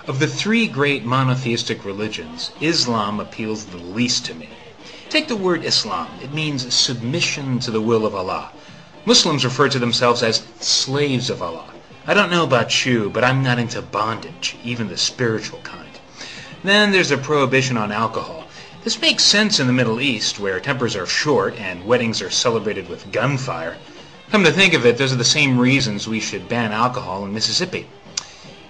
Of the three great monotheistic religions, Islam appeals the least to me. Take the word Islam. It means submission to the will of Allah. Muslims refer to themselves as slaves of Allah. I don't know about you, but I'm not into bondage, even the spiritual kind. Then there's a prohibition on alcohol. This makes sense in the Middle East, where tempers are short and weddings are celebrated with gunfire. Come to think of it, those are the same reasons we should ban alcohol in Mississippi.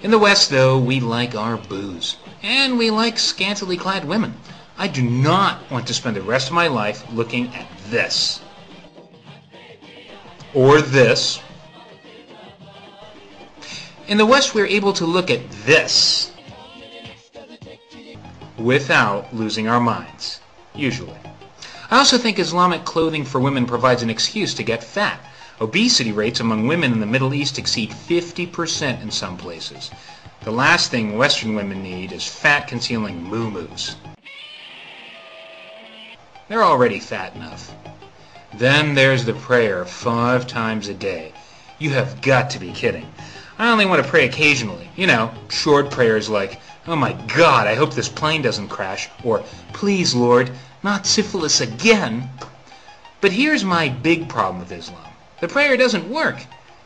In the West, though, we like our booze. And we like scantily clad women. I do not want to spend the rest of my life looking at this. Or this. In the West, we're able to look at this without losing our minds, usually. I also think Islamic clothing for women provides an excuse to get fat. Obesity rates among women in the Middle East exceed 50% in some places. The last thing Western women need is fat-concealing moo-moos. They're already fat enough. Then there's the prayer 5 times a day. You have got to be kidding. I only want to pray occasionally. You know, short prayers like, "Oh my God, I hope this plane doesn't crash," or "Please, Lord, not syphilis again." But here's my big problem with Islam. The prayer doesn't work.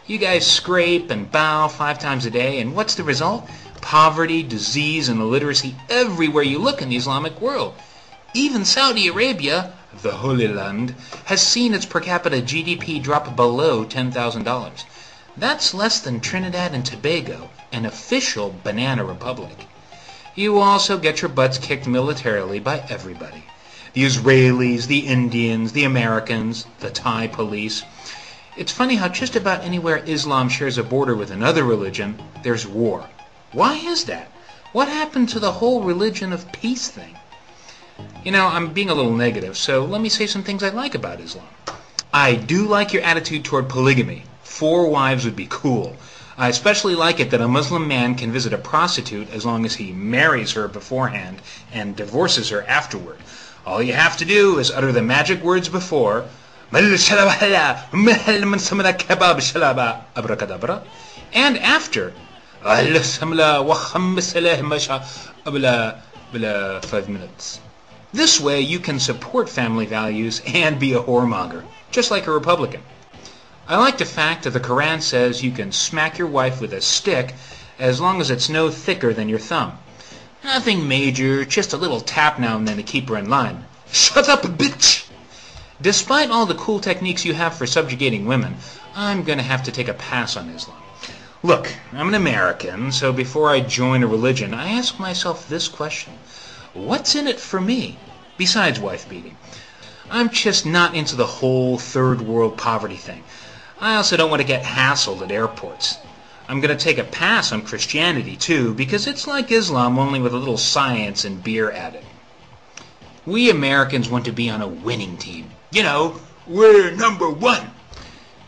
You guys scrape and bow 5 times a day, and what's the result? Poverty, disease, and illiteracy everywhere you look in the Islamic world. Even Saudi Arabia, the Holy Land, has seen its per capita GDP drop below $10,000. That's less than Trinidad and Tobago, an official banana republic. You also get your butts kicked militarily by everybody. The Israelis, the Indians, the Americans, the Thai police. It's funny how just about anywhere Islam shares a border with another religion, there's war. Why is that? What happened to the whole religion of peace thing? You know, I'm being a little negative, so let me say some things I like about Islam. I do like your attitude toward polygamy. 4 wives would be cool. I especially like it that a Muslim man can visit a prostitute as long as he marries her beforehand and divorces her afterward. All you have to do is utter the magic words before, and after, 5 minutes. This way you can support family values and be a whoremonger, just like a Republican. I like the fact that the Quran says you can smack your wife with a stick as long as it's no thicker than your thumb. Nothing major, just a little tap now and then to keep her in line. Shut up, bitch! Despite all the cool techniques you have for subjugating women, I'm going to have to take a pass on Islam. Look, I'm an American, so before I join a religion, I ask myself this question. What's in it for me, besides wife beating? I'm just not into the whole third world poverty thing. I also don't want to get hassled at airports. I'm going to take a pass on Christianity, too, because it's like Islam, only with a little science and beer added. We Americans want to be on a winning team. You know, we're number 1.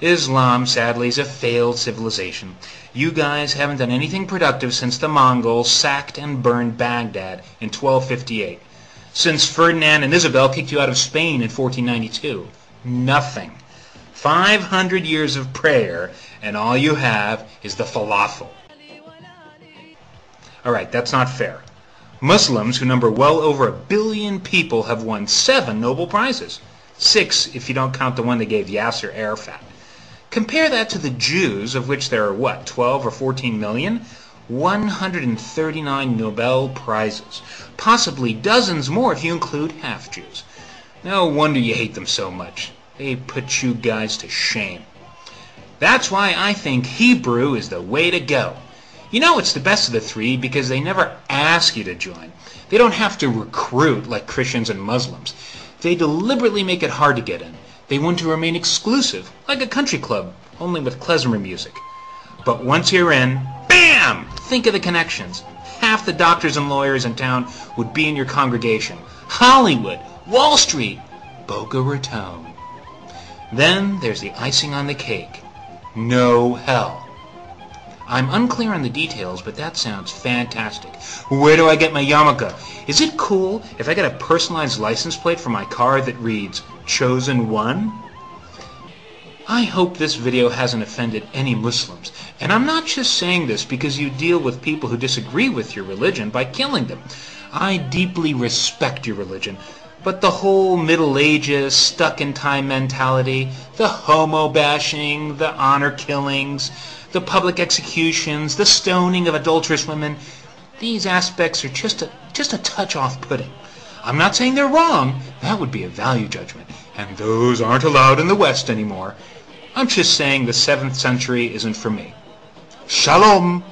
Islam, sadly, is a failed civilization. You guys haven't done anything productive since the Mongols sacked and burned Baghdad in 1258. Since Ferdinand and Isabel kicked you out of Spain in 1492. Nothing. 500 years of prayer, and all you have is the falafel. Alright, that's not fair. Muslims, who number well over 1 billion people, have won 7 Nobel Prizes. 6 if you don't count the one they gave Yasser Arafat. Compare that to the Jews, of which there are, what, 12 or 14 million? 139 Nobel Prizes. Possibly dozens more if you include half-Jews. No wonder you hate them so much. They put you guys to shame. That's why I think Hebrew is the way to go. You know it's the best of the 3 because they never ask you to join. They don't have to recruit like Christians and Muslims. They deliberately make it hard to get in. They want to remain exclusive, like a country club, only with klezmer music. But once you're in, bam! Think of the connections. Half the doctors and lawyers in town would be in your congregation. Hollywood, Wall Street, Boca Raton. Then there's the icing on the cake. No hell. I'm unclear on the details, but that sounds fantastic. Where do I get my yarmulke? Is it cool if I get a personalized license plate for my car that reads, Chosen One? I hope this video hasn't offended any Muslims, And I'm not just saying this because you deal with people who disagree with your religion by killing them. I deeply respect your religion, but the whole Middle Ages, stuck-in-time mentality, the homo-bashing, the honor killings, the public executions, the stoning of adulterous women, these aspects are just a touch off-putting. I'm not saying they're wrong. That would be a value judgment, and those aren't allowed in the West anymore. I'm just saying the 7th century isn't for me. Shalom!